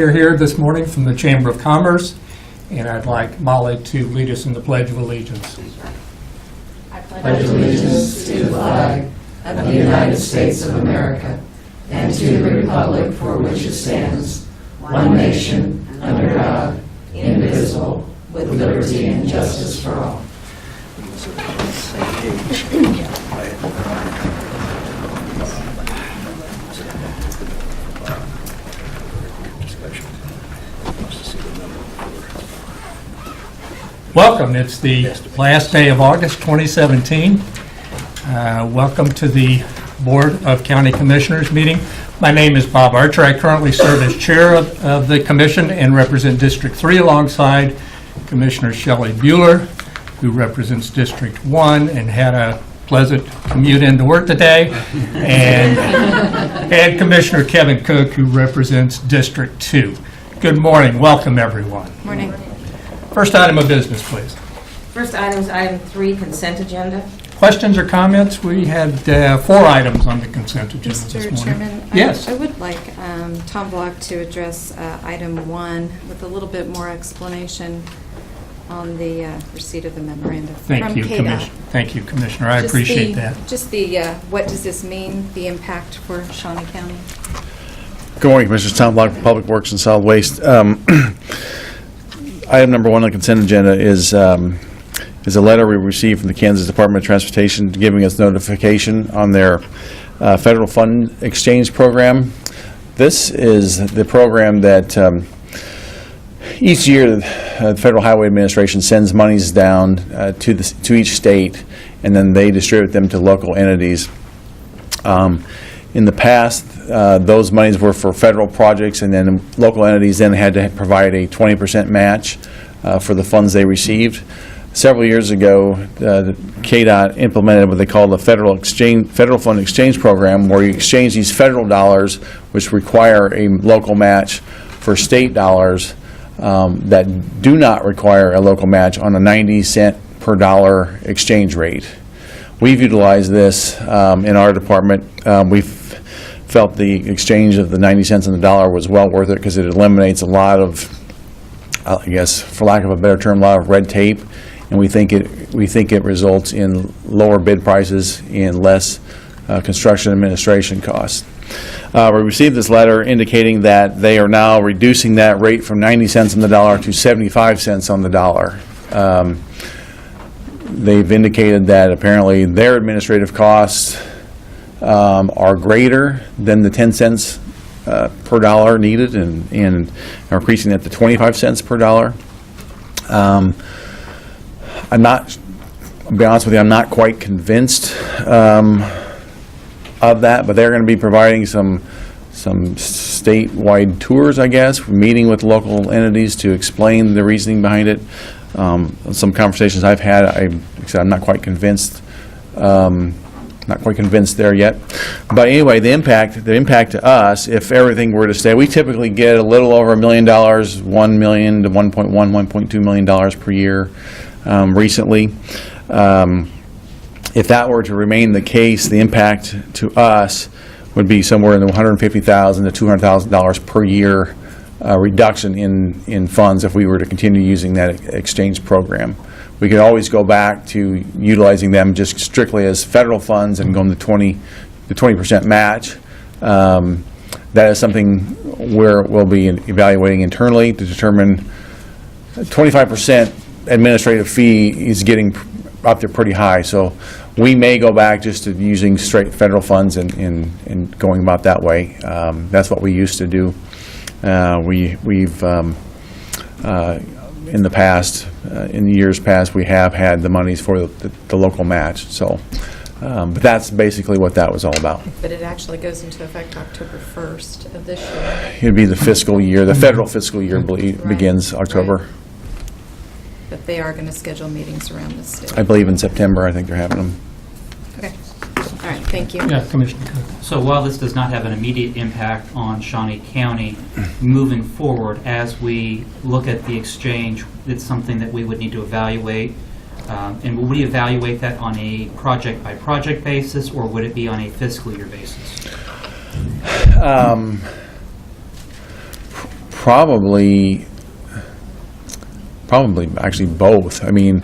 We're here this morning from the Chamber of Commerce, and I'd like Molly to lead us in the Pledge of Allegiance. I pledge allegiance to the flag of the United States of America and to the republic for which it stands, one nation, under God, indivisible, with liberty and justice for all. Welcome. It's the last day of August 2017. Welcome to the Board of County Commissioners meeting. My name is Bob Archer. I currently serve as chair of the commission and represent District 3 alongside Commissioner Shelley Bueller, who represents District 1 and had a pleasant commute into work today, and Commissioner Kevin Cook, who represents District 2. Good morning. Welcome, everyone. Morning. First item of business, please. First item is item 3, consent agenda. Questions or comments? We had 4 items on the consent agenda this morning. Mr. Chairman, Yes. I would like Tom Block to address item 1 with a little bit more explanation on the receipt of the memorandum Thank from you, KDOT. Commissioner. Thank you, Commissioner. I Just appreciate the- that. Just the, what does this mean, the impact for Shawnee County? Good morning, Commissioners. Tom Block, Public Works and Solid Waste. Item number 1 on the consent agenda is a letter we received from the Kansas Department of Transportation giving us notification on their federal fund exchange program. This is the program that each year the Federal Highway Administration sends monies down to each state, and then they distribute them to local entities. In the past, those monies were for federal projects, and then local entities then had to provide a 20% match for the funds they received. Several years ago, KDOT implemented what they call the Federal Fund Exchange Program, where you exchange these federal dollars, which require a local match, for state dollars that do not require a local match on a 90-cent per dollar exchange rate. We've utilized this in our department. We've felt the exchange of the 90 cents on the dollar was well worth it because it eliminates a lot of, I guess, for lack of a better term, a lot of red tape, and we think it results in lower bid prices and less construction administration costs. We received this letter indicating that they are now reducing that rate from 90 cents on the dollar to 75 cents on the dollar. They've indicated that apparently their administrative costs are greater than the 10 cents per dollar needed, and are increasing that to 25 cents per dollar. I'll be honest with you, I'm not quite convinced of that, but they're going to be providing some statewide tours, I guess, meeting with local entities to explain the reasoning behind it. Some conversations I've had, I'm not quite convinced. Not quite convinced there yet. But anyway, the impact to us, if everything were to stay, we typically get a little over $1 million, $1 million to $1.2 million per year recently. If that were to remain the case, the impact to us would be somewhere in the $150,000 to $200,000 per year reduction in funds if we were to continue using that exchange program. We could always go back to utilizing them just strictly as federal funds and go to the 20% match. That is something we'll be evaluating internally to determine 25% administrative fee is getting up there pretty high. So we may go back just to using straight federal funds and going about that way. That's what we used to do. We've in the past, in the years past, we have had the monies for the local match. So, but that's basically what that was all about. But it actually goes into effect October 1st of this year. It'd be the fiscal year. The federal fiscal year begins October. Right. But they are going to schedule meetings around this state. I believe in September. I think they're having them. Okay. All right. Thank you. Yeah, Commissioner Cook. So while this does not have an immediate impact on Shawnee County, moving forward, as we look at the exchange, it's something that we would need to evaluate. And will we evaluate that on a project-by-project basis, or would it be on a fiscal year basis? Probably actually both. I mean,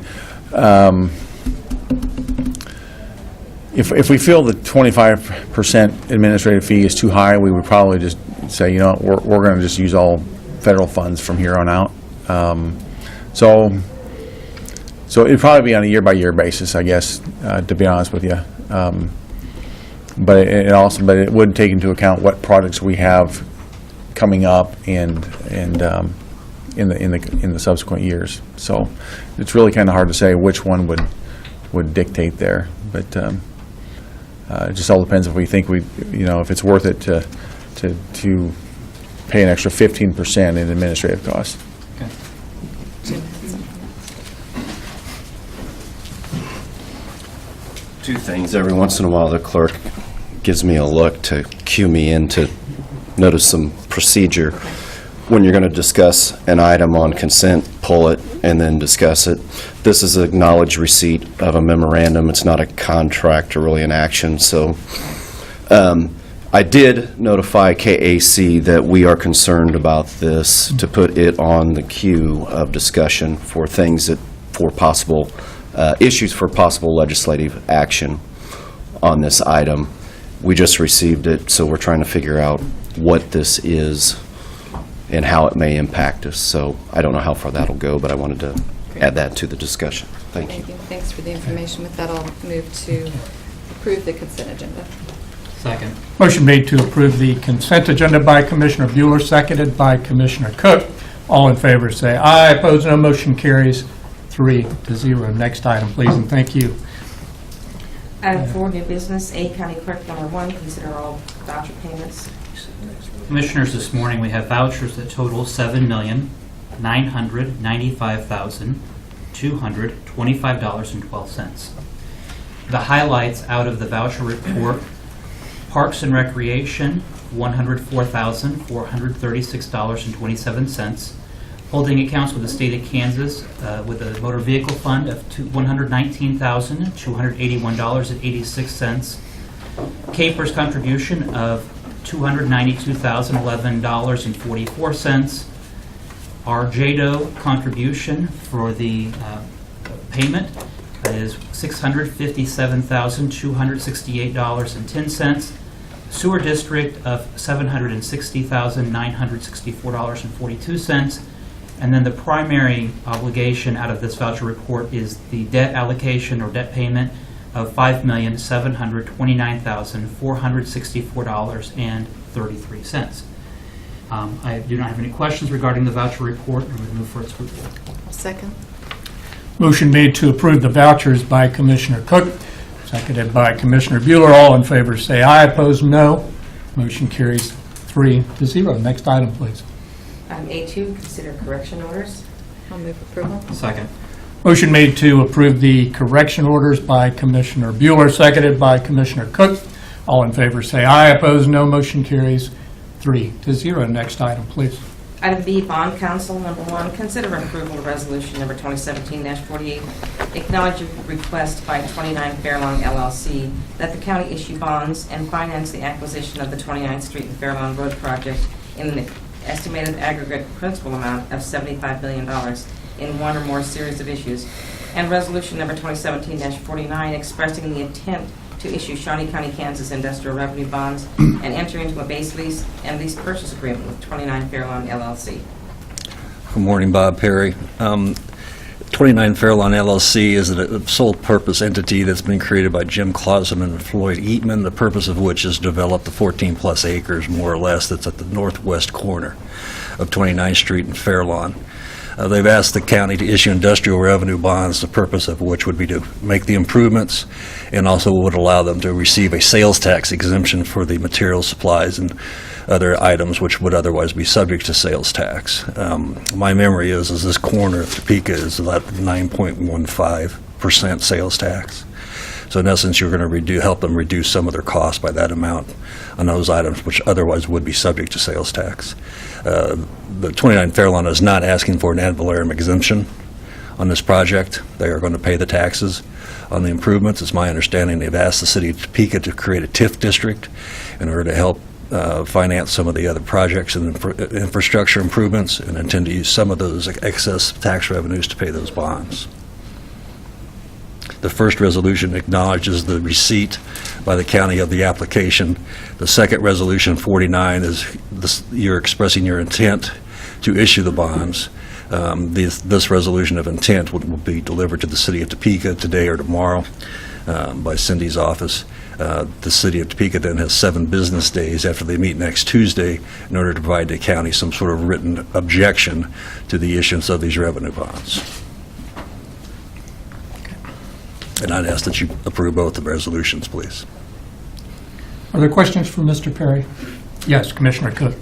if we feel the 25% administrative fee is too high, we would probably just say, you know, we're going to just use all federal funds from here on out. So it'd probably be on a year-by-year basis, I guess, to be honest with you. But it would take into account what projects we have coming up and in the subsequent years. So it's really kind of hard to say which one would dictate there. But it just all depends if we think if it's worth it to pay an extra 15% in administrative costs. Okay. Two things. Every once in a while, the clerk gives me a look to cue me in to notice some procedure. When you're going to discuss an item on consent, pull it and then discuss it. This is acknowledged receipt of a memorandum. It's not a contract or really an action. So I did notify KAC that we are concerned about this, to put it on the queue of discussion for things for possible issues for possible legislative action on this item. We just received it, so we're trying to figure out what this is and how it may impact us. So I don't know how far that'll go, but I wanted to add that to the discussion. Thank you. Thanks for the information. With that, I'll move to approve the consent agenda. Second. Motion made to approve the consent agenda by Commissioner Bueller, seconded by Commissioner Cook. All in favor say aye. Opposed, no. Motion carries 3-0. Next item, please, and thank you. Item 4, new business, A, County Clerk number 1, consider all voucher payments. Commissioners, this morning we have vouchers that total $7,995,225.12. The highlights out of the voucher report: Parks and Recreation, $104,436.27. Holding accounts with the state of Kansas with a motor vehicle fund of $119,281.86. Capers contribution of $292,011.44. Our JADO contribution for the payment is $657,268.10. Sewer District of $760,964.42. And then the primary obligation out of this voucher report is the debt allocation or debt payment of $5,729,464.33. I do not have any questions regarding the voucher report, and would move for its approval. I'll second. Motion made to approve the vouchers by Commissioner Cook, seconded by Commissioner Bueller. All in favor say aye. Opposed, no. Motion carries 3-0. Next item, please. Item A2, consider correction orders. I'll move approval. Second. Motion made to approve the correction orders by Commissioner Bueller, seconded by Commissioner Cook. All in favor say aye. Opposed, no. Motion carries 3-0. Next item, please. Item B, Bond Council number 1, consider approval of resolution number 2017-48, acknowledge a request by 29 Fairlawn LLC that the county issue bonds and finance the acquisition of the 29th Street and Fairlawn Road project in an estimated aggregate principal amount of $75 billion in one or more series of issues, and resolution number 2017-49 expressing the intent to issue Shawnee County, Kansas industrial revenue bonds and enter into a base lease and lease purchase agreement with 29 Fairlawn LLC. Good morning, Bob Perry. 29 Fairlawn LLC is a sole purpose entity that's been created by Jim Clausen and Floyd Eatman, the purpose of which is to develop the 14-plus acres, more or less, that's at the northwest corner of 29th Street and Fairlawn. They've asked the county to issue industrial revenue bonds, the purpose of which would be to make the improvements and also would allow them to receive a sales tax exemption for the materials, supplies, and other items which would otherwise be subject to sales tax. My memory is this corner of Topeka is about 9.15% sales tax. So in essence, you're going to help them reduce some of their costs by that amount on those items which otherwise would be subject to sales tax. The 29 Fairlawn is not asking for an ad valorem exemption on this project. They are going to pay the taxes on the improvements. It's my understanding they've asked the city of Topeka to create a TIF district in order to help finance some of the other projects and infrastructure improvements, and intend to use some of those excess tax revenues to pay those bonds. The first resolution acknowledges the receipt by the county of the application. The second resolution, 49, is you're expressing your intent to issue the bonds. This resolution of intent will be delivered to the city of Topeka today or tomorrow by Cindy's office. The city of Topeka then has 7 business days after they meet next Tuesday in order to provide the county some sort of written objection to the issuance of these revenue bonds. And I'd ask that you approve both the resolutions, please. Are there questions for Mr. Perry? Yes, Commissioner Cook.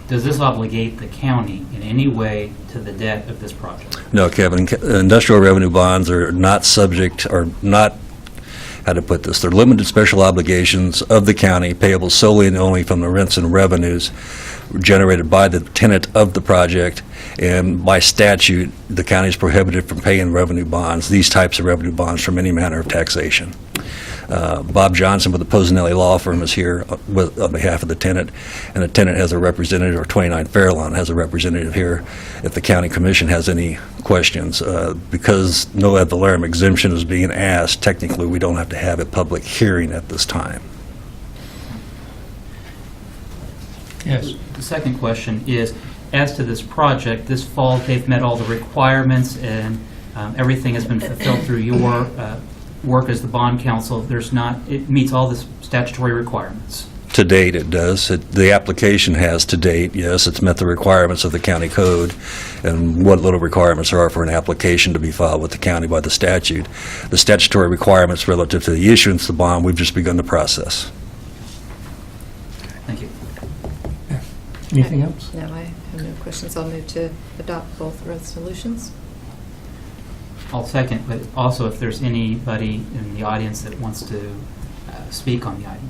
Does this obligate the county in any way to the debt of this project? No, Kevin, industrial revenue bonds are not subject, or not, how to put this, they're limited special obligations of the county payable solely and only from the rents and revenues generated by the tenant of the project, and by statute, the county is prohibited from paying revenue bonds, these types of revenue bonds, from any manner of taxation. Bob Johnson with the Posanelli Law Firm is here on behalf of the tenant, and the tenant has a representative, or 29 Fairlawn has a representative here if the county commission has any questions. Because no ad valorem exemption is being asked, technically we don't have to have a public hearing at this time. Yes. The second question is, as to this project, this fall they've met all the requirements and everything has been fulfilled through your work as the bond counsel. It meets all the statutory requirements. To date, it does. The application has to date, yes, it's met the requirements of the county code and what little requirements there are for an application to be filed with the county by the statute. The statutory requirements relative to the issuance of the bond, we've just begun the process. Thank you. Anything else? No, I have no questions. I'll move to adopt both resolutions. I'll second, but also if there's anybody in the audience that wants to speak on the item.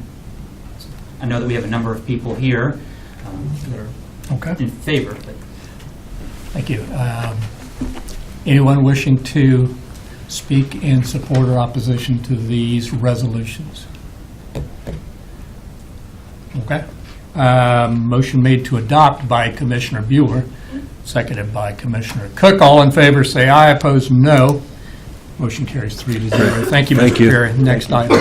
I know that we have a number of people here that are Okay. in favor, but Thank you. Anyone wishing to speak in support or opposition to these resolutions? Okay. Motion made to adopt by Commissioner Bueller, seconded by Commissioner Cook. All in favor say aye, opposed no. Motion carries 3-0. Thank you, Thank Mr. you. Perry. Next item.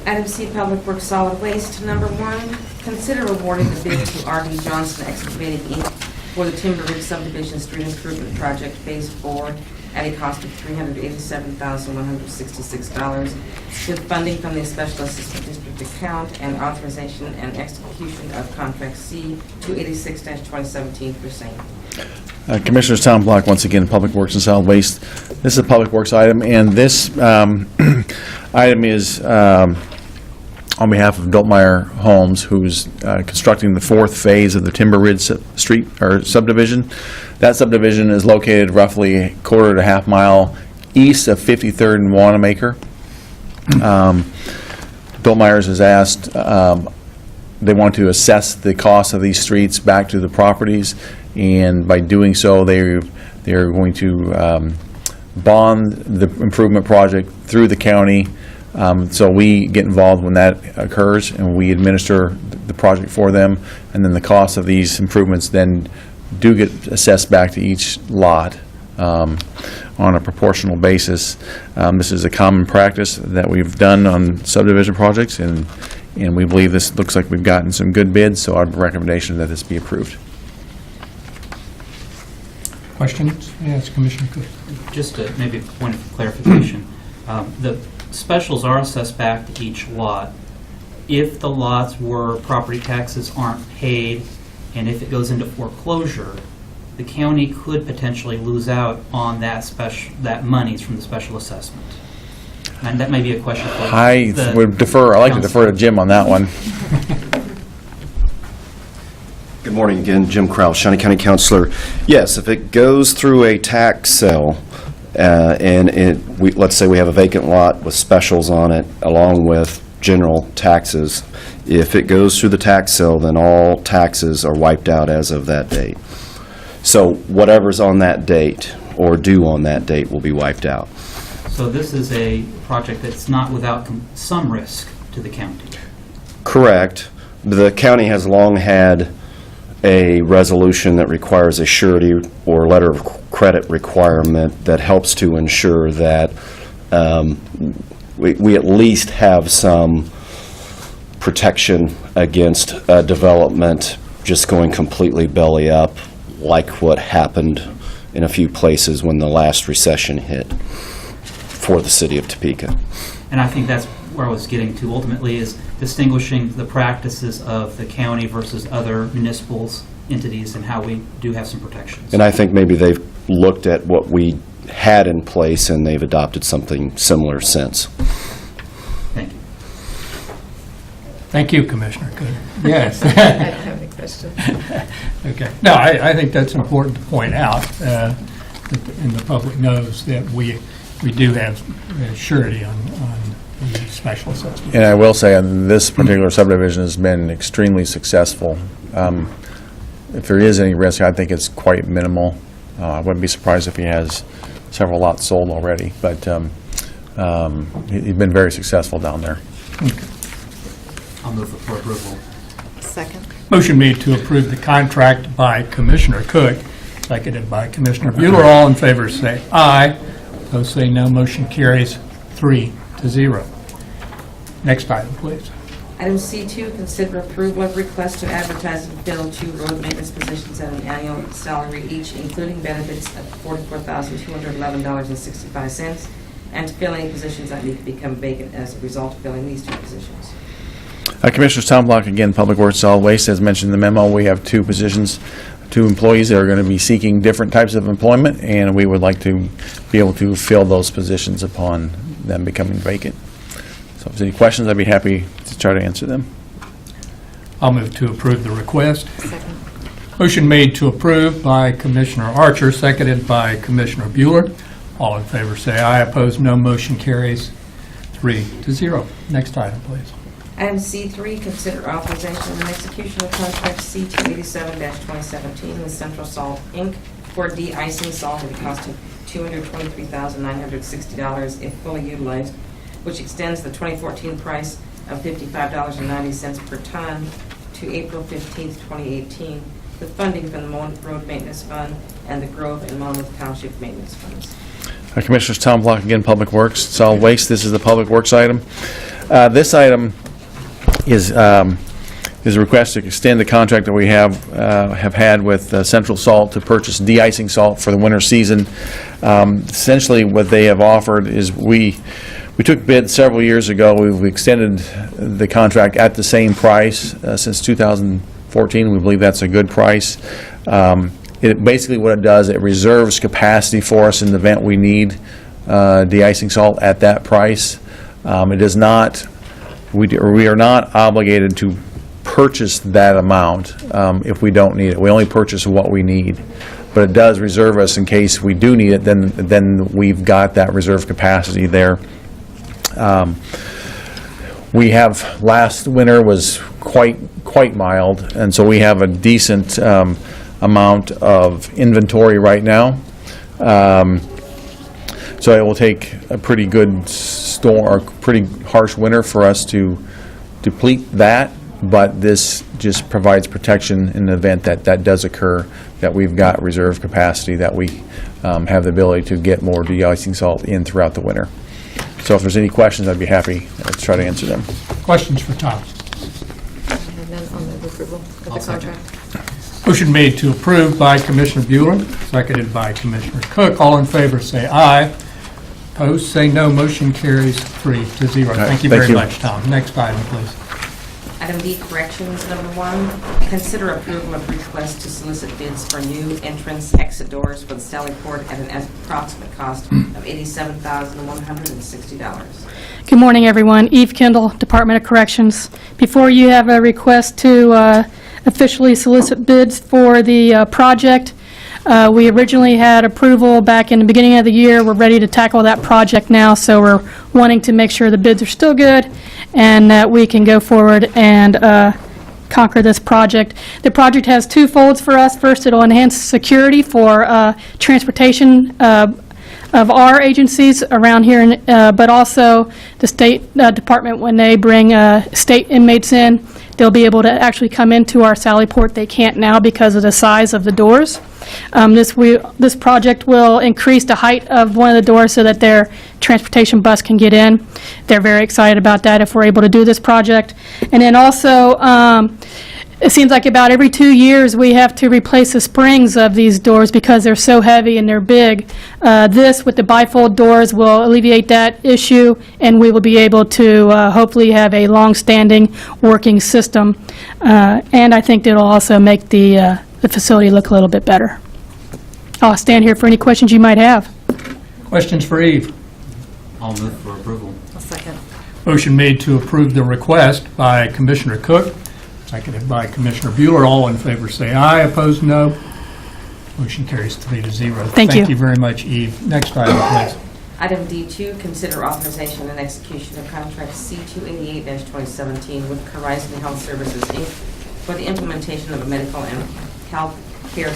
Item C, Public Works Solid Waste. Number 1, consider awarding the bid to R.D. Johnson Excavating, Inc. for the Timber Ridge Subdivision Street Improvement Project Phase 4 at a cost of $387,166, with funding from the Special Assistant District account and authorization and execution of Contract C 286-2017 for same. Commissioners, Tom Block, once again, Public Works and Solid Waste. This is a Public Works item, and this item is on behalf of Biltmeier Homes, who's constructing the 4th phase of the Timber Ridge Street or subdivision. That subdivision is located roughly a quarter to half mile east of 53rd and Wanamaker. Biltmeier's has asked, they want to assess the cost of these streets back to the properties, and by doing so, they're going to bond the improvement project through the county. So we get involved when that occurs, and we administer the project for them, and then the cost of these improvements then do get assessed back to each lot on a proportional basis. This is a common practice that we've done on subdivision projects, and we believe this looks like we've gotten some good bids, so our recommendation that this be approved. Questions? Yes, Commissioner Cook. just maybe a point of clarification. The specials are assessed back to each lot. If the lots where property taxes aren't paid, and if it goes into foreclosure, the county could potentially lose out on that monies from the special assessment. And that may be a question for I would defer, I'd like to defer to Jim on that one. Good morning again, Jim Kraus, Shawnee County Councilor. Yes, if it goes through a tax sale, and let's say we have a vacant lot with specials on it, along with general taxes, if it goes through the tax sale, then all taxes are wiped out as of that date. So whatever's on that date, or due on that date, will be wiped out. So this is a project that's not without some risk to the county. Correct, The county has long had a resolution that requires a surety or letter of credit requirement that helps to ensure that we at least have some protection against development just going completely belly up, like what happened in a few places when the last recession hit for the city of Topeka. And I think that's where I was getting to ultimately, is distinguishing the practices of the county versus other municipals, entities, and how we do have some protections. And I think maybe they've looked at what we had in place and they've adopted something similar since. Thank you. Thank you, Commissioner Cook. Yes. I don't have any questions. Okay. No, I think that's important to point out, and the public knows that we do have surety on the special assessment. And I will say, on this particular subdivision has been extremely successful. If there is any risk, I think it's quite minimal. I wouldn't be surprised if he has several lots sold already, but he's been very successful down there. I'll move for approval. Second. Motion made to approve the contract by Commissioner Cook, seconded by Commissioner Bueller. All in favor say aye. Those say no. Motion carries 3-0. Next item, please. Item C2, consider approval of request to advertise and fill 2 road maintenance positions at an annual salary each, including benefits of $44,211.65, and to fill any positions that need to become vacant as a result of filling these 2 positions. Commissioners, Tom Block again, Public Works Solid Waste. As mentioned in the memo, we have 2 positions, 2 employees that are going to be seeking different types of employment, and we would like to be able to fill those positions upon them becoming vacant. So if there's any questions, I'd be happy to try to answer them. I'll move to approve the request. Second. Motion made to approve by Commissioner Archer, seconded by Commissioner Bueller. All in favor say aye. Opposed, no. Motion carries 3-0. Next item, please. Item C3, consider authorization and execution of contract C287-2017 with Central Salt, Inc. for de-icing salt at a cost of $223,960 if fully utilized, which extends the 2014 price of $55.90 per ton to April 15, 2018, with funding from the Road Maintenance Fund and the Grove and Monmouth Township Maintenance Funds. Commissioners, Tom Block again, Public Works Solid Waste. This is the Public Works item. This item is a request to extend the contract that we have had with Central Salt to purchase de-icing salt for the winter season. Essentially, what they have offered is we took bids several years ago. We've extended the contract at the same price since 2014. We believe that's a good price. Basically what it does, it reserves capacity for us in the event we need de-icing salt at that price. It does not. We are not obligated to purchase that amount if we don't need it. We only purchase what we need. But it does reserve us in case we do need it, then we've got that reserve capacity there. We have, last winter was quite mild, and so we have a decent amount of inventory right now. So it will take a pretty good storm, or pretty harsh winter for us to deplete that, but this just provides protection in the event that that does occur, that we've got reserve capacity, that we have the ability to get more de-icing salt in throughout the winter. So if there's any questions, I'd be happy to try to answer them. Questions for Tom? And then on the approval of the I'll second. contract. Motion made to approve by Commissioner Bueller, seconded by Commissioner Cook. All in favor say aye. Opposed, say no. Motion carries 3-0. Thank you Thank very you. much, Tom. Next item, please. Item D, corrections, number 1, consider approval of request to solicit bids for new entrance exit doors for the Sally Port at an approximate cost of $87,160. Good morning, everyone. Eve Kendall, Department of Corrections. Before you have a request to officially solicit bids for the project. We originally had approval back in the beginning of the year. We're ready to tackle that project now, so we're wanting to make sure the bids are still good and that we can go forward and conquer this project. The project has 2 folds for us. First, it'll enhance security for transportation of our agencies around here, but also the State Department, when they bring state inmates in, they'll be able to actually come into our Sally Port. They can't now because of the size of the doors. This project will increase the height of one of the doors so that their transportation bus can get in. They're very excited about that if we're able to do this project. And then also, it seems like about every 2 years we have to replace the springs of these doors because they're so heavy and they're big. This, with the bifold doors, will alleviate that issue, and we will be able to hopefully have a long-standing working system. And I think it'll also make the facility look a little bit better. I'll stand here for any questions you might have. Questions for Eve? I'll move for approval. I'll second. Motion made to approve the request by Commissioner Cook, seconded by Commissioner Bueller. All in favor say aye, opposed no. Motion carries 3-0. Thank you. Thank you very much, Eve. Next item, please. Item D2, consider authorization and execution of contract C288-2017 with Horizon Health Services, Inc. for the implementation of a medical and health care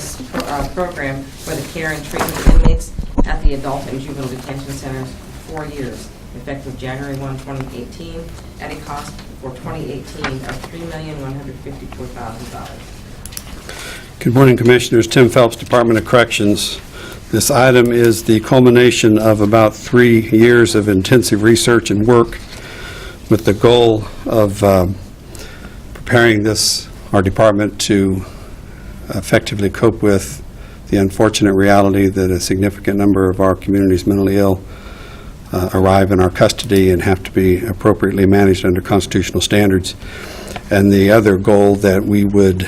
program for the care and treatment of inmates at the adult and juvenile detention centers for 4 years, effective January 1, 2018, at a cost for 2018 of $3,154,000. Good morning, Commissioners. Tim Phelps, Department of Corrections. This item is the culmination of about 3 years of intensive research and work with the goal of preparing our department to effectively cope with the unfortunate reality that a significant number of our community's mentally ill arrive in our custody and have to be appropriately managed under constitutional standards. And the other goal that we would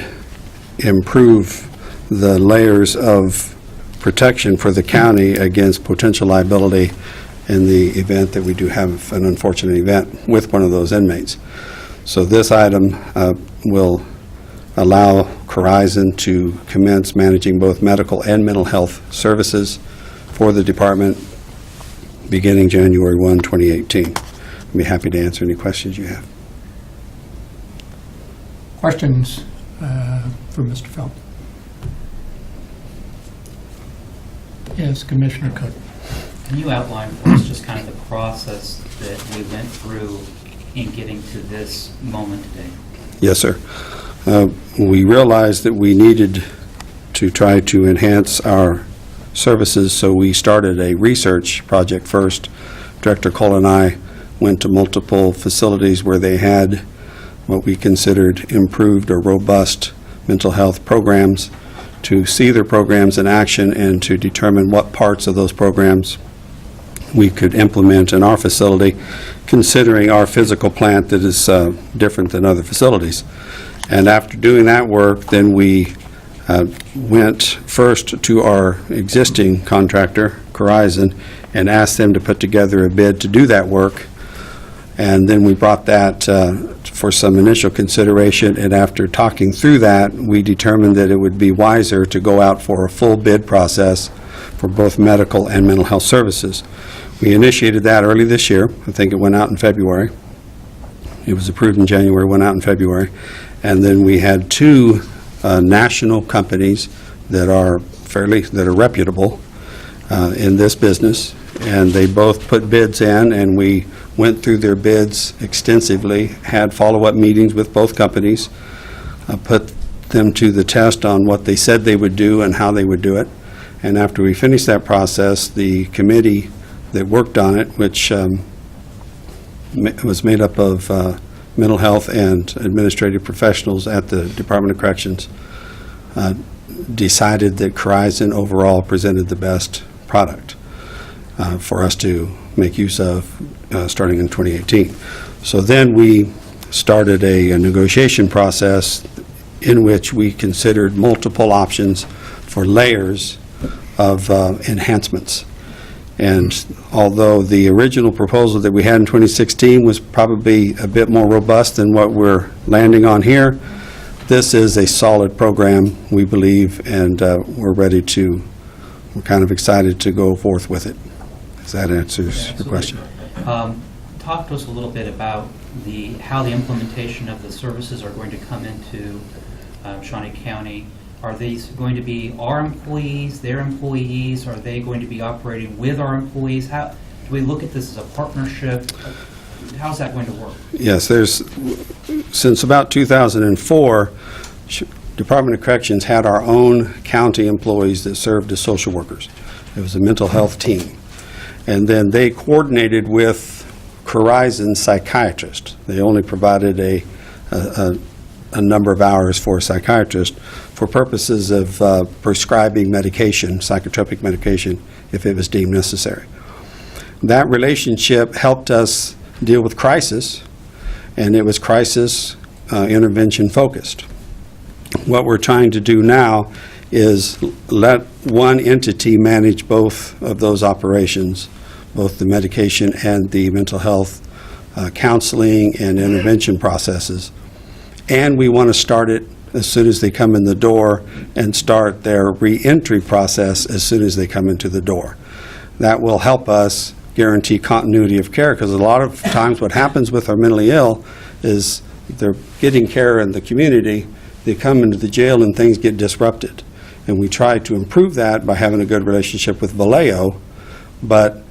improve the layers of protection for the county against potential liability in the event that we do have an unfortunate event with one of those inmates. So this item will allow Horizon to commence managing both medical and mental health services for the department beginning January 1, 2018. I'd be happy to answer any questions you have. Questions for Mr. Phelps? Yes, Commissioner Cook. Can you outline for us just kind of the process that we went through in getting to this moment today? Yes, sir. We realized that we needed to try to enhance our services, so we started a research project first. Director Cole and I went to multiple facilities where they had what we considered improved or robust mental health programs, to see their programs in action and to determine what parts of those programs we could implement in our facility, considering our physical plant that is different than other facilities. And after doing that work, then we went first to our existing contractor, Horizon, and asked them to put together a bid to do that work. And then we brought that for some initial consideration, and after talking through that, we determined that it would be wiser to go out for a full bid process for both medical and mental health services. We initiated that early this year. I think it went out in February. It was approved in January, went out in February. And then we had 2 national companies that are reputable in this business, and they both put bids in, and we went through their bids extensively, had follow-up meetings with both companies, put them to the test on what they said they would do and how they would do it. And after we finished that process, the committee that worked on it, which was made up of mental health and administrative professionals at the Department of Corrections, decided that Horizon overall presented the best product for us to make use of starting in 2018. So then we started a negotiation process in which we considered multiple options for layers of enhancements. And although the original proposal that we had in 2016 was probably a bit more robust than what we're landing on here, this is a solid program, we believe, and we're kind of excited to go forth with it. If that answers your question. Talk to us a little bit about how the implementation of the services are going to come into Shawnee County. Are these going to be our employees, their employees? Are they going to be operating with our employees? How do we look at this as a partnership? How's that going to work? Yes, since about 2004, Department of Corrections had our own county employees that served as social workers. It was a mental health team. And then they coordinated with Horizon psychiatrists. They only provided a number of hours for a psychiatrist for purposes of prescribing medication, psychotropic medication, if it was deemed necessary. That relationship helped us deal with crisis, and it was crisis intervention focused. What we're trying to do now is let one entity manage both of those operations, both the medication and the mental health counseling and intervention processes. And we want to start it as soon as they come in the door and start their re-entry process as soon as they come into the door. That will help us guarantee continuity of care, because a lot of times what happens with our mentally ill is they're getting care in the community, they come into the jail and things get disrupted. And we try to improve that by having a good relationship with Vallejo, but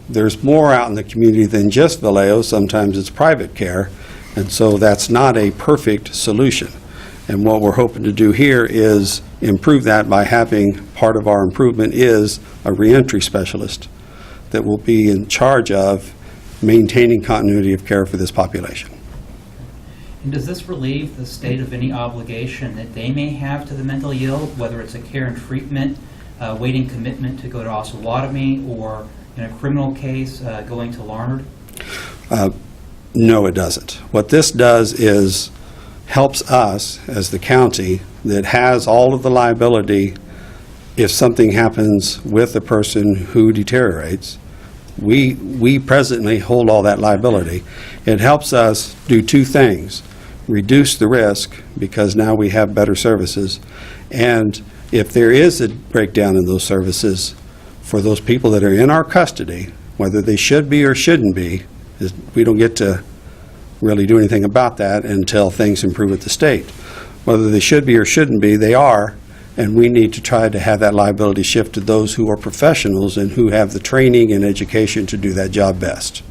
there's more out in the community than just Vallejo. Sometimes it's private care, and so that's not a perfect solution. And what we're hoping to do here is improve that by having part of our improvement is a reentry specialist that will be in charge of maintaining continuity of care for this population. And does this relieve the state of any obligation that they may have to the mentally ill, whether it's a care and treatment, waiting commitment to go to Osawatomie, or in a criminal case, going to Larned? No, it doesn't. What this does is helps us as the county that has all of the liability if something happens with a person who deteriorates. We presently hold all that liability. It helps us do two things: reduce the risk, because now we have better services, and if there is a breakdown in those services for those people that are in our custody, whether they should be or shouldn't be, we don't get to really do anything about that until things improve at the state. Whether they should be or shouldn't be, they are, and we need to try to have that liability shift to those who are professionals and who have the training and education to do that job best.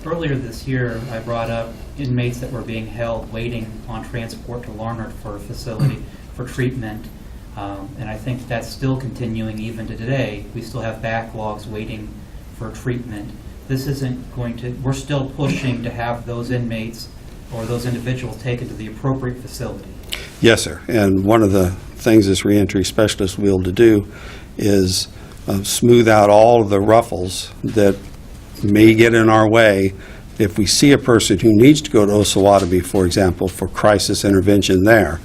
Earlier this year, I brought up inmates that were being held waiting on transport to Larned for a facility for treatment, and I think that's still continuing even to today. We still have backlogs waiting for treatment. This isn't going to, we're still pushing to have those inmates or those individuals taken to the appropriate facility. Yes, sir. And one of the things this reentry specialist will be able to do is smooth out all of the ruffles that may get in our way. If we see a person who needs to go to Osawatomie, for example, for crisis intervention there,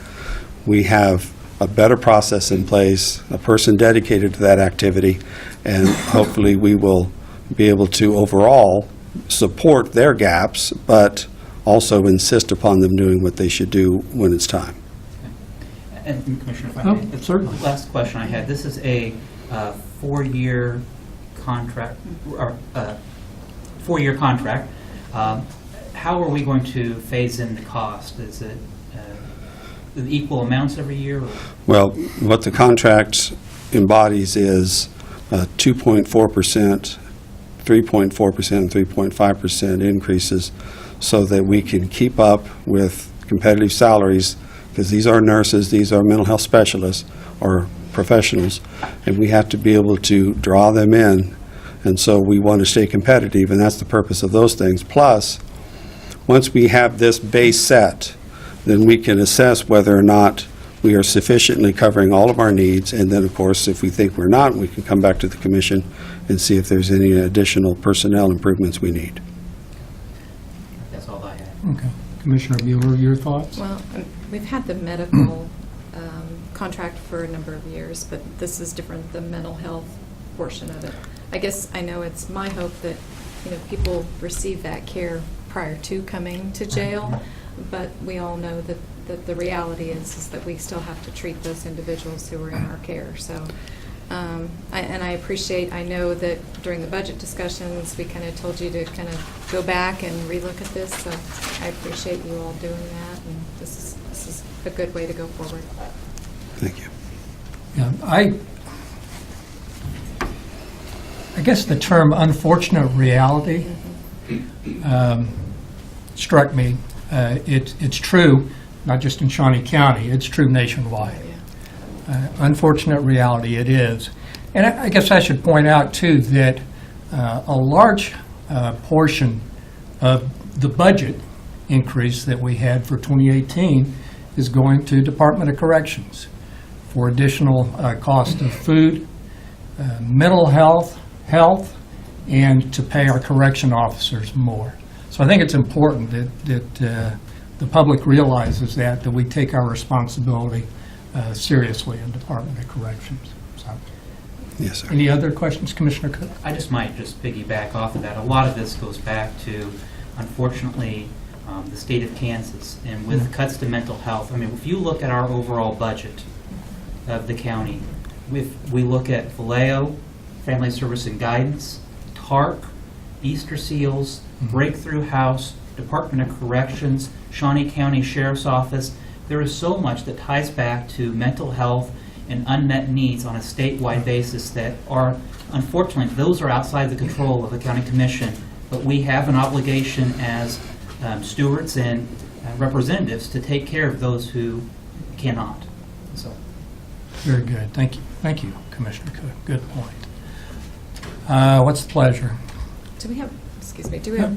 we have a better process in place, a person dedicated to that activity, and hopefully we will be able to overall support their gaps, but also insist upon them doing what they should do when it's time. And Commissioner, if I Oh, may, certainly. last question I had. This is a 4-year contract, or 4-year contract. How are we going to phase in the cost? Is it equal amounts every year? Or? Well, what the contract embodies is 2.4%, 3.4%, and 3.5% increases so that we can keep up with competitive salaries, because these are nurses, these are mental health specialists or professionals, and we have to be able to draw them in. And so we want to stay competitive, and that's the purpose of those things. Plus, once we have this base set, then we can assess whether or not we are sufficiently covering all of our needs, and then, of course, if we think we're not, we can come back to the commission and see if there's any additional personnel improvements we need. That's all I had. Okay. Commissioner Bueller, your thoughts? Well, we've had the medical contract for a number of years, but this is different, the mental health portion of it. I guess I know it's my hope that, people receive that care prior to coming to jail, but we all know that the reality is that we still have to treat those individuals who are in our care. So, I appreciate, I know that during the budget discussions, we kind of told you to kind of go back and relook at this, so I appreciate you all doing that, and this is a good way to go forward. Thank you. Yeah, I guess the term unfortunate reality struck me. It's true, not just in Shawnee County, it's true nationwide. Unfortunate reality it is. And I guess I should point out, too, that a large portion of the budget increase that we had for 2018 is going to Department of Corrections for additional cost of food, mental health, and to pay our correction officers more. So I think it's important that the public realizes that we take our responsibility seriously in Department of Corrections. So, Yes, sir. any other questions, Commissioner Cook? I just might just piggyback off of that. A lot of this goes back to, unfortunately, the state of Kansas, and with cuts to mental health. I mean, if you look at our overall budget of the county, if we look at Vallejo, Family Service and Guidance, TARC, Easter Seals, Breakthrough House, Department of Corrections, Shawnee County Sheriff's Office, there is so much that ties back to mental health and unmet needs on a statewide basis that are, unfortunately, those are outside the control of the county commission, but we have an obligation as stewards and representatives to take care of those who cannot. So, Very good. Thank you. Thank you, Commissioner Cook. Good point. What's the pleasure? Do we have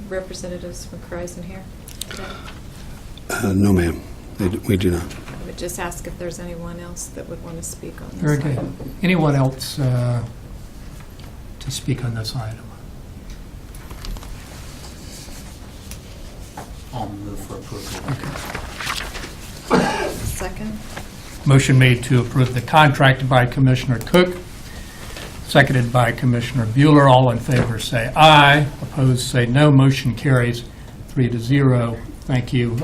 representatives from Corizon here today? No, ma'am, we do not. I would just ask if there's anyone else that would want to speak on this. Very good. item. Anyone else to speak on this item? I'll move for approval. Second? Motion made to approve the contract by Commissioner Cook, seconded by Commissioner Bueller. All in favor say aye. Opposed say no. Motion carries 3-0. Thank you,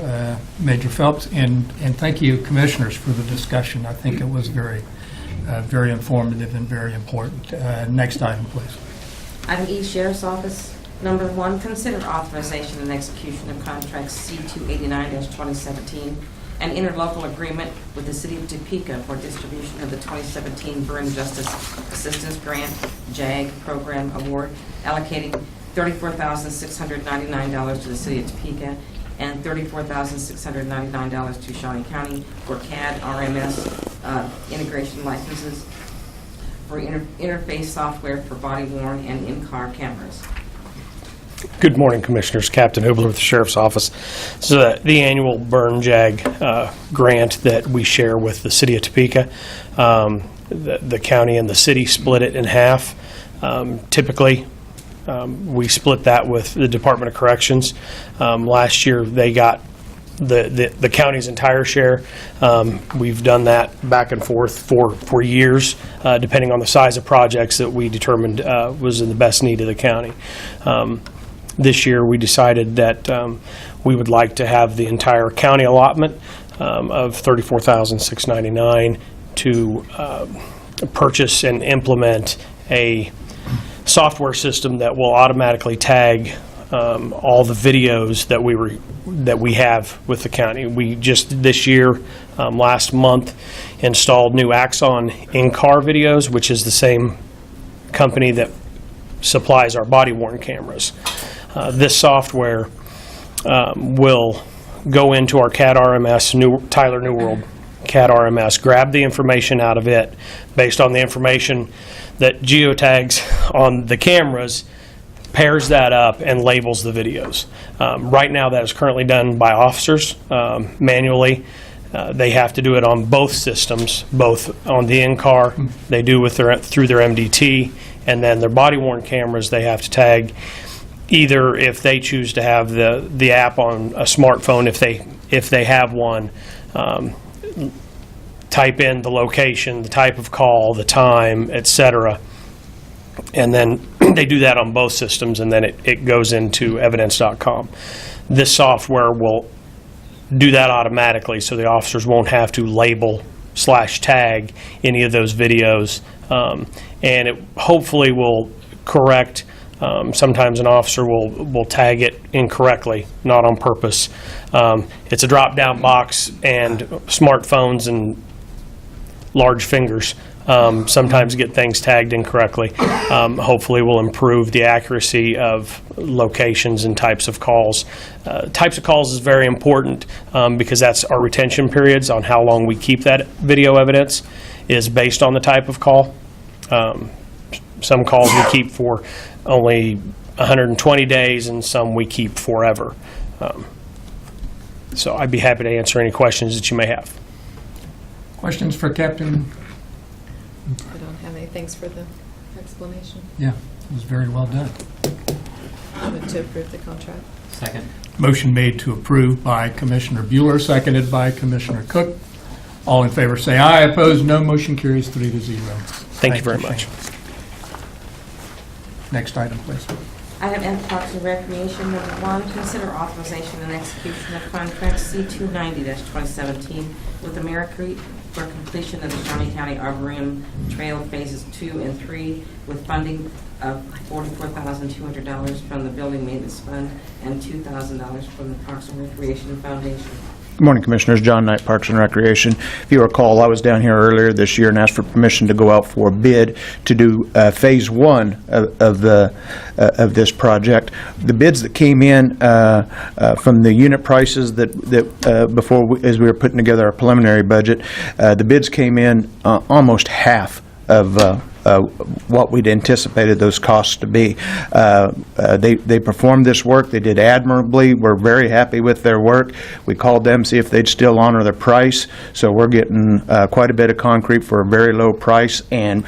Major Phelps, and thank you, Commissioners, for the discussion. I think it was very informative and very important. Next item, please. Item E, Sheriff's Office. Number 1, consider authorization and execution of contract C-289-2017, an interlocal agreement with the City of Topeka for distribution of the 2017 Burn Justice Assistance Grant, JAG Program Award, allocating $34,699 to the City of Topeka and $34,699 to Shawnee County for CAD RMS integration licenses for interface software for body-worn and in-car cameras. Good morning, Commissioners. Captain Hubler with the Sheriff's Office. This is the annual Burn JAG grant that we share with the City of Topeka. The county and the city split it in half. Typically, we split that with the Department of Corrections. Last year, they got the county's entire share. We've done that back and forth for years, depending on the size of projects that we determined was in the best need of the county. This year, we decided that we would like to have the entire county allotment of $34,699 to purchase and implement a software system that will automatically tag all the videos that we have with the county. We just this year, last month, installed new Axon in-car videos, which is the same company that supplies our body-worn cameras. This software will go into our CAD RMS, Tyler New World CAD RMS, grab the information out of it based on the information that geotags on the cameras, pairs that up, and labels the videos. Right now, that is currently done by officers manually. They have to do it on both systems, both on the in-car, they do through their MDT, and then their body-worn cameras, they have to tag either if they choose to have the app on a smartphone, if they have one, type in the location, the type of call, the time, etc. And then they do that on both systems, and then it goes into evidence.com. This software will do that automatically, so the officers won't have to label / tag any of those videos, and it hopefully will correct. Sometimes an officer will tag it incorrectly, not on purpose. It's a drop-down box, and smartphones and large fingers sometimes get things tagged incorrectly. Hopefully will improve the accuracy of locations and types of calls. Types of calls is very important because that's our retention periods on how long we keep that video evidence is based on the type of call. Some calls we keep for only 120 days and some we keep forever. So I'd be happy to answer any questions that you may have. Questions for Captain? I don't have any thanks for the explanation. Yeah, it was very well done. I move to approve the contract. Second. Motion made to approve by Commissioner Bueller, seconded by Commissioner Cook. All in favor say aye. Opposed, no. Motion carries 3-0. Thank you very much. Shane. Next item, please. Item F, Parks and Recreation, number 1, consider authorization and execution of contract C-290-2017 with Americrete for completion of the Shawnee County Arboretum Trail Phases 2 and 3 with funding of $44,200 from the Building Maintenance Fund and $2,000 from the Parks and Recreation Foundation. Good morning, Commissioners. John Knight, Parks and Recreation. If you recall, I was down here earlier this year and asked for permission to go out for a bid to do Phase 1 of this project. The bids that came in from the unit prices as we were putting together our preliminary budget, the bids came in almost half of what we'd anticipated those costs to be. They performed this work. They did admirably. We're very happy with their work. We called them, see if they'd still honor their price. So we're getting quite a bit of concrete for a very low price, and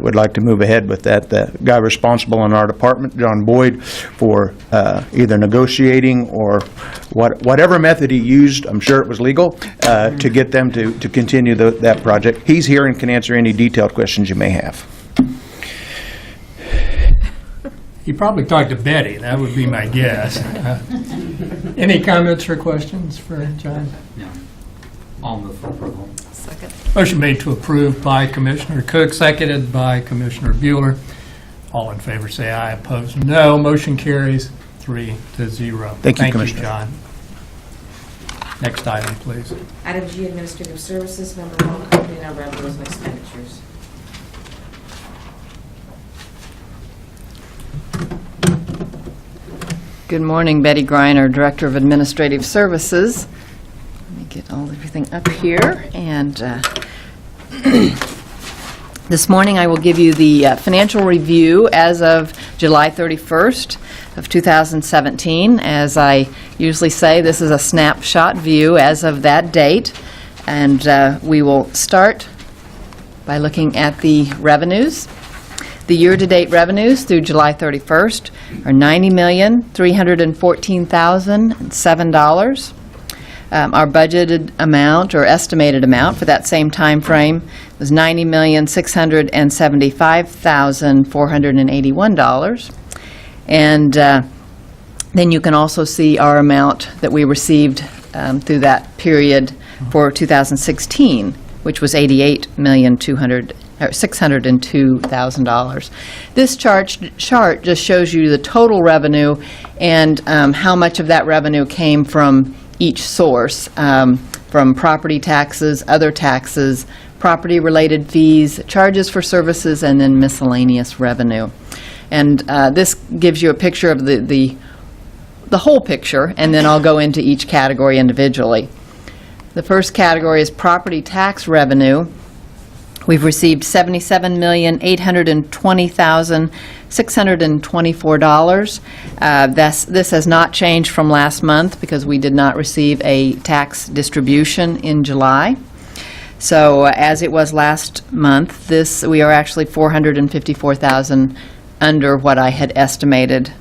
would like to move ahead with that. The guy responsible in our department, John Boyd, for either negotiating or whatever method he used, I'm sure it was legal, to get them to continue that project. He's here and can answer any detailed questions you may have. You probably talked to Betty. That would be my guess. Any comments or questions for John? No. I'll move for approval. Second. Motion made to approve by Commissioner Cook, seconded by Commissioner Bueller. All in favor say aye. Opposed, no. Motion carries 3-0. Thank you, Commissioner. John. Next item, please. Item G, Administrative Services, number 1, appropriate our revenues and expenditures. Good morning, Betty Greiner, Director of Administrative Services. Let me get everything up here. And this morning I will give you the financial review as of July 31st of 2017. As I usually say, this is a snapshot view as of that date. And we will start by looking at the revenues. The year-to-date revenues through July 31st are $90,314,007. Our budgeted amount, or estimated amount, for that same time frame was $90,675,481. And then you can also see our amount that we received through that period for 2016, which was $602,000. This chart just shows you the total revenue and how much of that revenue came from each source, from property taxes, other taxes, property-related fees, charges for services, and then miscellaneous revenue. And this gives you a picture of the whole picture, and then I'll go into each category individually. The first category is property tax revenue. We've received $77,820,624. This has not changed from last month because we did not receive a tax distribution in July. So as it was last month, we are actually $454,000 under what I had estimated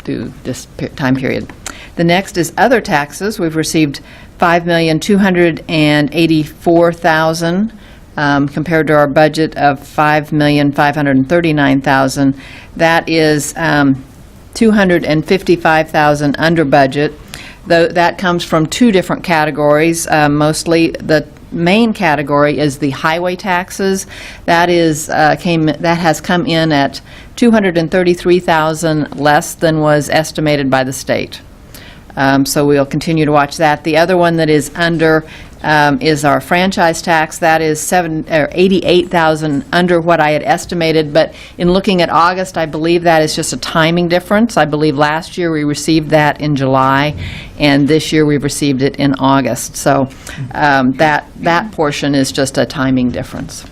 through this time period. The next is other taxes. We've received $5,284,000 compared to our budget of $5,539,000. That is $255,000 under budget. That comes from two different categories. Mostly the main category is the highway taxes. That has come in at $233,000 less than was estimated by the state. So we'll continue to watch that. The other one that is under is our franchise tax. That is $88,000 under what I had estimated, but in looking at August, I believe that is just a timing difference. I believe last year we received that in July, and this year we've received it in August. So that portion is just a timing difference.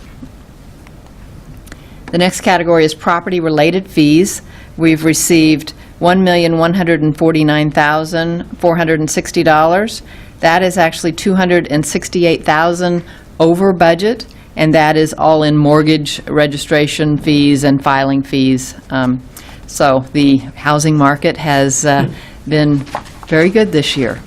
The next category is property-related fees. We've received $1,149,460. That is actually $268,000 over budget, and that is all in mortgage registration fees and filing fees. So the housing market has been very good this year.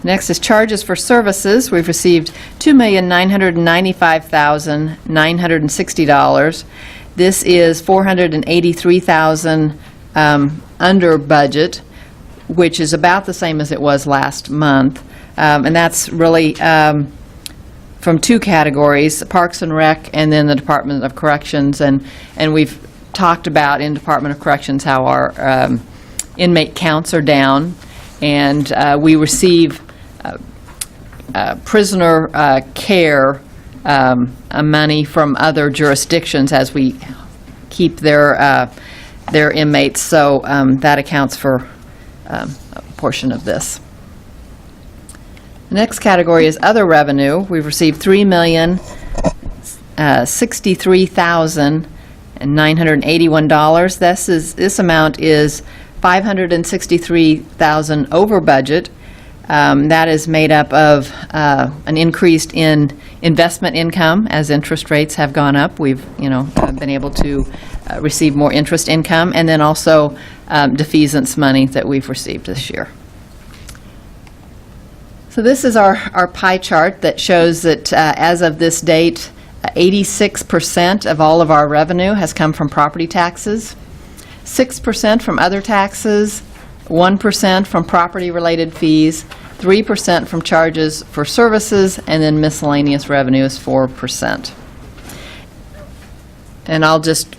Next is charges for services. We've received $2,995,960. This is $483,000 under budget, which is about the same as it was last month. And that's really from two categories, Parks and Rec and then the Department of Corrections. And we've talked about in Department of Corrections how our inmate counts are down, and we receive prisoner care money from other jurisdictions as we keep their inmates. So that accounts for a portion of this. The next category is other revenue. We've received $3,063,981. This amount is $563,000 over budget. That is made up of an increase in investment income as interest rates have gone up. We've been able to receive more interest income, and then also defeasance money that we've received this year. So this is our pie chart that shows that as of this date, 86% of all of our revenue has come from property taxes, 6% from other taxes, 1% from property-related fees, 3% from charges for services, and then miscellaneous revenue is 4%. And I'll just,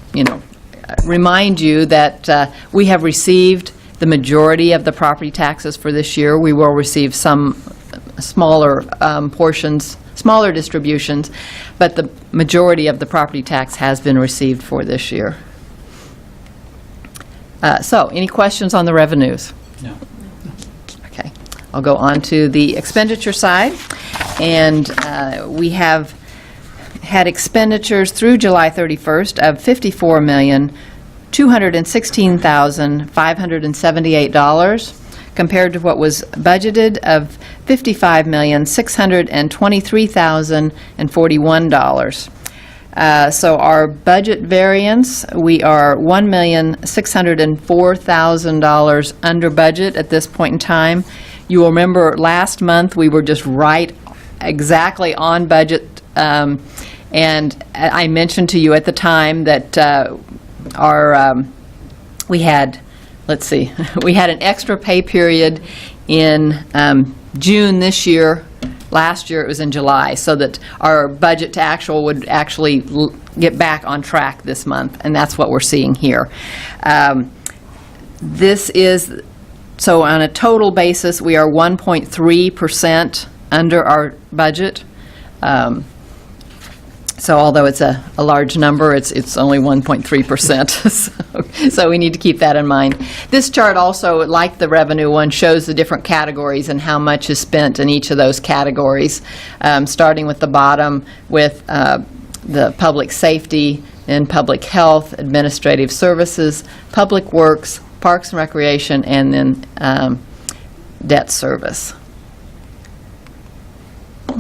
remind you that we have received the majority of the property taxes for this year. We will receive some smaller portions, smaller distributions, but the majority of the property tax has been received for this year. So, any questions on the revenues? No. Okay. I'll go on to the expenditure side. And we have had expenditures through July 31st of $54,216,578 compared to what was budgeted of $55,623,041. So our budget variance, we are $1,604,000 under budget at this point in time. You will remember last month we were just right exactly on budget, and I mentioned to you at the time that we had, let's see, we had an extra pay period in June this year. Last year it was in July, so that our budget to actual would actually get back on track this month, and that's what we're seeing here. This is, so on a total basis, we are 1.3% under our budget. So although it's a large number, it's only 1.3%. So we need to keep that in mind. This chart also, like the revenue one, shows the different categories and how much is spent in each of those categories, starting with the bottom with the public safety and public health, administrative services, public works, parks and recreation, and then debt service.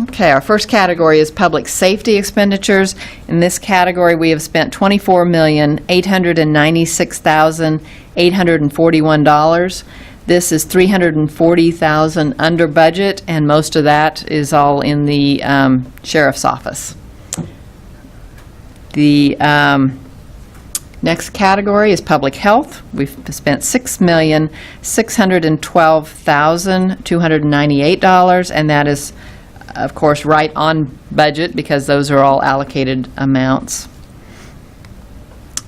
Okay, our first category is public safety expenditures. In this category, we have spent $24,896,841. This is $340,000 under budget, and most of that is all in the sheriff's office. The next category is public health. We've spent $6,612,298, and that is, of course, right on budget because those are all allocated amounts.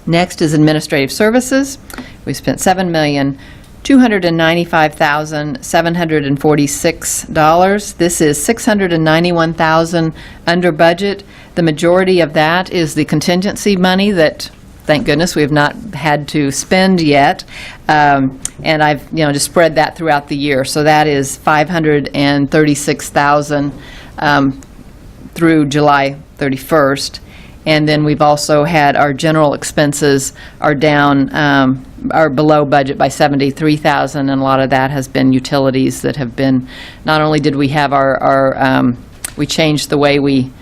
Next is administrative services. We spent $295,746. This is $691,000 under budget. The majority of that is the contingency money that, thank goodness, we have not had to spend yet. And I've, just spread that throughout the year. So that is $536,000 through July 31st. And then we've also had our general expenses are down, are below budget by $73,000, and a lot of that has been utilities that have been, not only did we have we changed the way we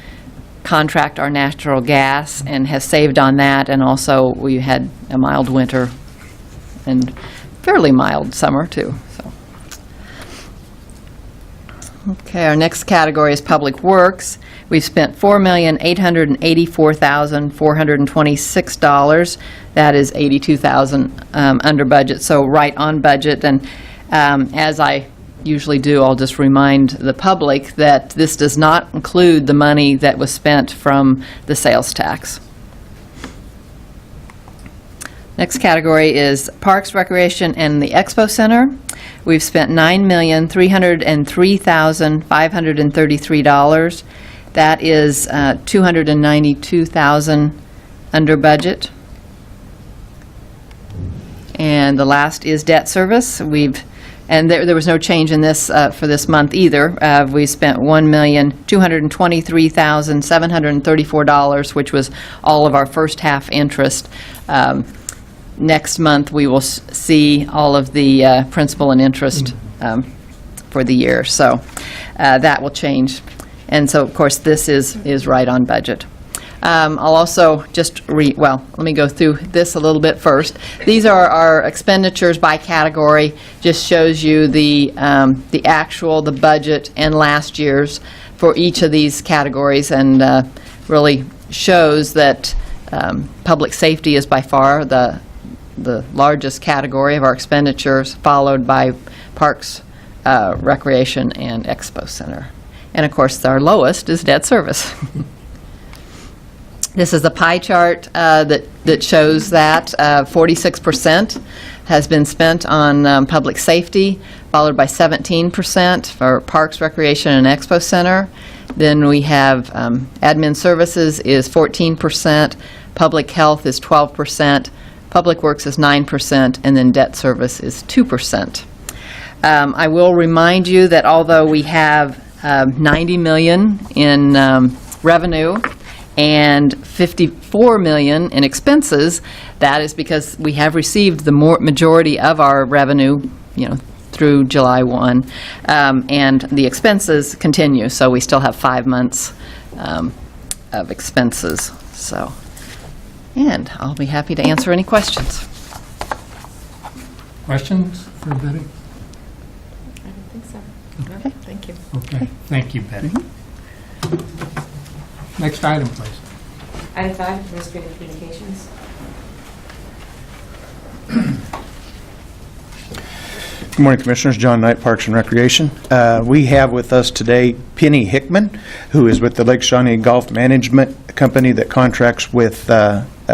contract our natural gas and has saved on that, and also we had a mild winter and fairly mild summer too. So, okay, our next category is Public Works. We've spent $4,884,426. That is $82,000 under budget, so right on budget. And as I usually do, I'll just remind the public that this does not include the money that was spent from the sales tax. Next category is Parks, Recreation, and the Expo Center. We've spent $9,303,533. That is $292,000 under budget. And the last is debt service. And there was no change in this for this month either. We spent $1,223,734, which was all of our first half interest. Next month, we will see all of the principal and interest for the year. So that will change. And so, of course, this is right on budget. I'll also just let me go through this a little bit first. These are our expenditures by category. Just shows you the actual, the budget, and last year's for each of these categories, and really shows that public safety is by far the largest category of our expenditures, followed by Parks, Recreation, and Expo Center. And, of course, our lowest is debt service. This is the pie chart that shows that 46% has been spent on public safety, followed by 17% for Parks, Recreation, and Expo Center. Then we have admin services is 14%, public health is 12%, public works is 9%, and then debt service is 2%. I will remind you that although we have $90 million in revenue and $54 million in expenses, that is because we have received the majority of our revenue, through July 1, and the expenses continue, so we still have 5 months of expenses. So, and I'll be happy to answer any questions. Questions for Betty? I don't think so. Okay. Thank you. Okay, thank you, Betty. Next item, please. Item 5, Administrative Communications. Good morning, Commissioners. John Knight, Parks and Recreation. We have with us today Penny Hickman, who is with the Lake Shawnee Golf Management Company that contracts with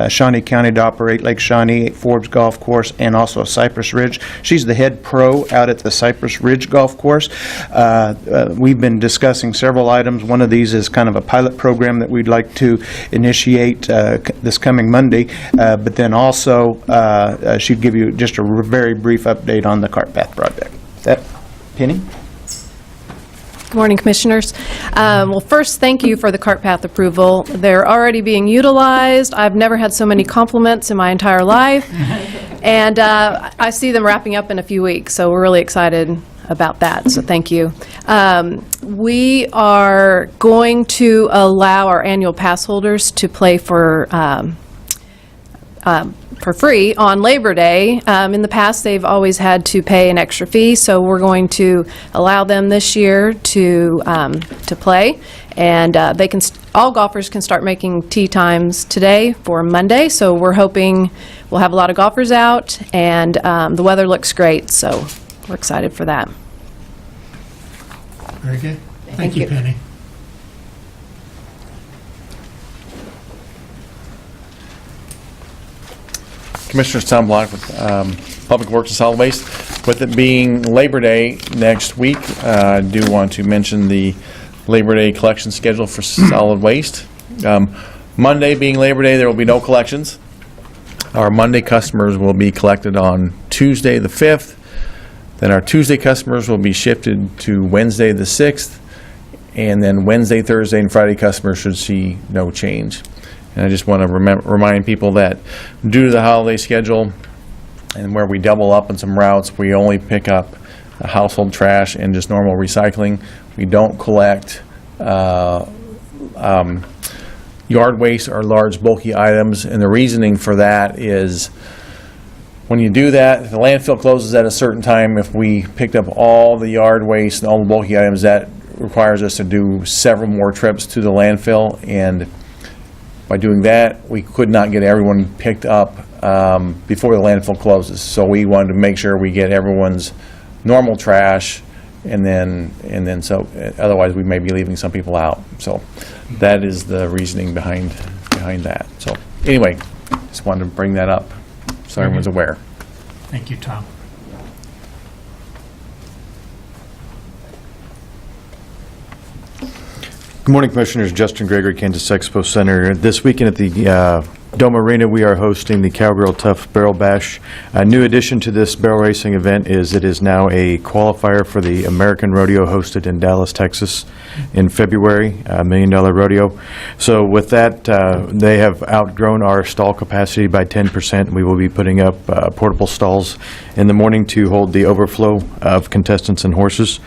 Shawnee County to operate Lake Shawnee, Forbes Golf Course, and also Cypress Ridge. She's the head pro out at the Cypress Ridge Golf Course. We've been discussing several items. One of these is kind of a pilot program that we'd like to initiate this coming Monday, but then also she'd give you just a very brief update on the cart path project. Is that Penny? Good morning, Commissioners. Well, first, thank you for the cart path approval. They're already being utilized. I've never had so many compliments in my entire life. And I see them wrapping up in a few weeks, so we're really excited about that, so thank you. We are going to allow our annual pass holders to play for free on Labor Day. In the past, they've always had to pay an extra fee, so we're going to allow them this year to play. And all golfers can start making tee times today for Monday, so we're hoping we'll have a lot of golfers out, and the weather looks great, so we're excited for that. Very good. Thank you, Penny. Commissioners, Tom Block with Public Works and Solid Waste. With it being Labor Day next week, I do want to mention the Labor Day collection schedule for solid waste. Monday being Labor Day, there will be no collections. Our Monday customers will be collected on Tuesday the 5th. Then our Tuesday customers will be shifted to Wednesday the 6th. And then Wednesday, Thursday, and Friday customers should see no change. And I just want to remind people that due to the holiday schedule and where we double up on some routes, we only pick up household trash and just normal recycling. We don't collect yard waste or large bulky items, and the reasoning for that is when you do that, if the landfill closes at a certain time, if we picked up all the yard waste and all the bulky items, that requires us to do several more trips to the landfill, and by doing that, we could not get everyone picked up before the landfill closes. So we wanted to make sure we get everyone's normal trash, and then so otherwise we may be leaving some people out. So that is the reasoning behind that. So anyway, just wanted to bring that up so everyone's aware. Thank you, Tom. Good morning, Commissioners. Justin Gregory, Kansas Expo Center. This weekend at the Dome Arena, we are hosting the Cowgirl Tough Barrel Bash. A new addition to this barrel racing event is it is now a qualifier for the American Rodeo hosted in Dallas, Texas in February, $1 million rodeo. So with that, they have outgrown our stall capacity by 10%. We will be putting up portable stalls in the morning to hold the overflow of contestants and horses.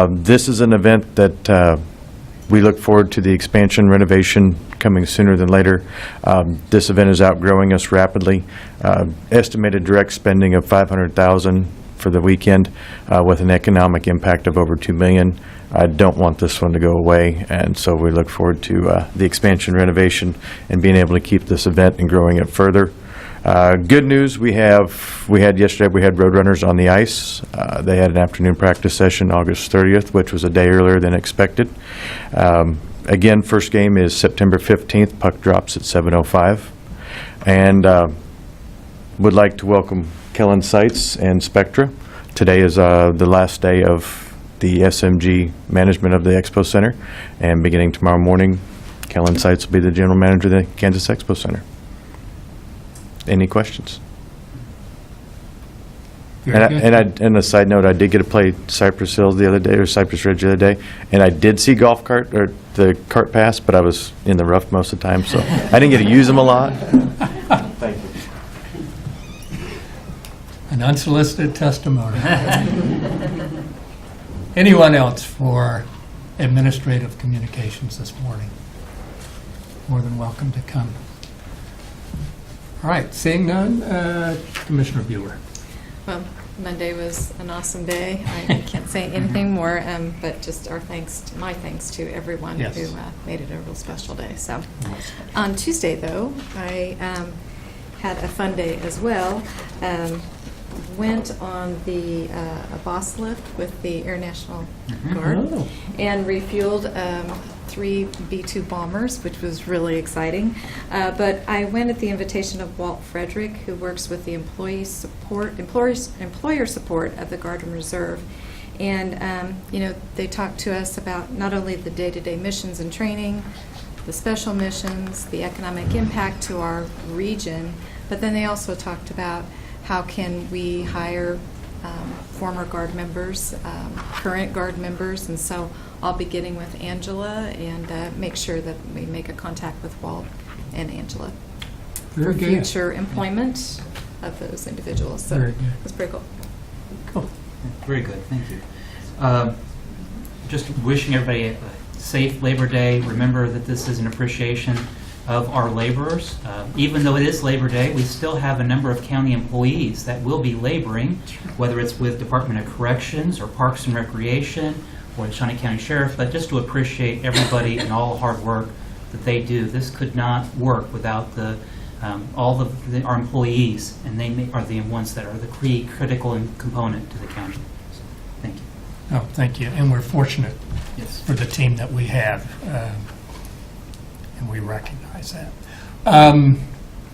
This is an event that we look forward to the expansion renovation coming sooner than later. This event is outgrowing us rapidly. Estimated direct spending of $500,000 for the weekend with an economic impact of over $2 million. I don't want this one to go away, and so we look forward to the expansion renovation and being able to keep this event and growing it further. Good news, we had yesterday, we had Roadrunners on the ice. They had an afternoon practice session August 30th, which was a day earlier than expected. Again, first game is September 15th. Puck drops at 7:05. And would like to welcome Kellen Seitz and Spectra. Today is the last day of the SMG management of the Expo Center. And beginning tomorrow morning, Kellen Seitz will be the general manager of the Kansas Expo Center. Any questions? And a side note, I did get to play Cypress Hills the other day, or Cypress Ridge the other day, and I did see golf cart, or the cart pass, but I was in the rough most of the time, so I didn't get to use them a lot. Thank you. An unsolicited testimony. Anyone else for administrative communications this morning? More than welcome to come. All right, seeing none, Commissioner Bueller. Well, Monday was an awesome day. I can't say anything more, but just my thanks to everyone Yes. who made it a real special day. So, on Tuesday, though, I had a fun day as well. Went on the a boss lift with the Air National Guard and refueled 3 B-2 bombers, which was really exciting. But I went at the invitation of Walt Frederick, who works with the employer support of the Guard and Reserve. And, they talked to us about not only the day-to-day missions and training, the special missions, the economic impact to our region, but then they also talked about how can we hire former Guard members, current Guard members, and so I'll be getting with Angela and make sure that we make a contact with Walt and Angela for future employment of those individuals. So Very good. it's pretty cool. Cool. Very good, thank you. Just wishing everybody a safe Labor Day. Remember that this is an appreciation of our laborers. Even though it is Labor Day, we still have a number of county employees that will be laboring, whether it's with Department of Corrections or Parks and Recreation or the Shawnee County Sheriff, but just to appreciate everybody and all the hard work that they do. This could not work without all of our employees, and they are the ones that are the critical component to the county. So, thank you. Oh, thank you. And we're fortunate Yes. for the team that we have, and we recognize that.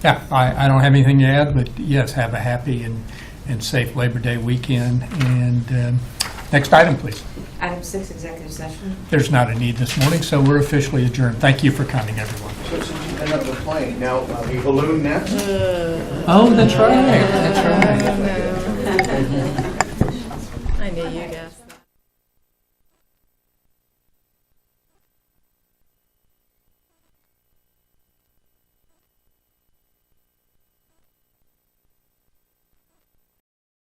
Yeah, I don't have anything to add, but yes, have a happy and safe Labor Day weekend. And next item, please. Item 6, executive session. There's not a need this morning, so we're officially adjourned. Thank you for coming, everyone. So since you end up with playing, now the balloon next? Oh, that's right. That's right.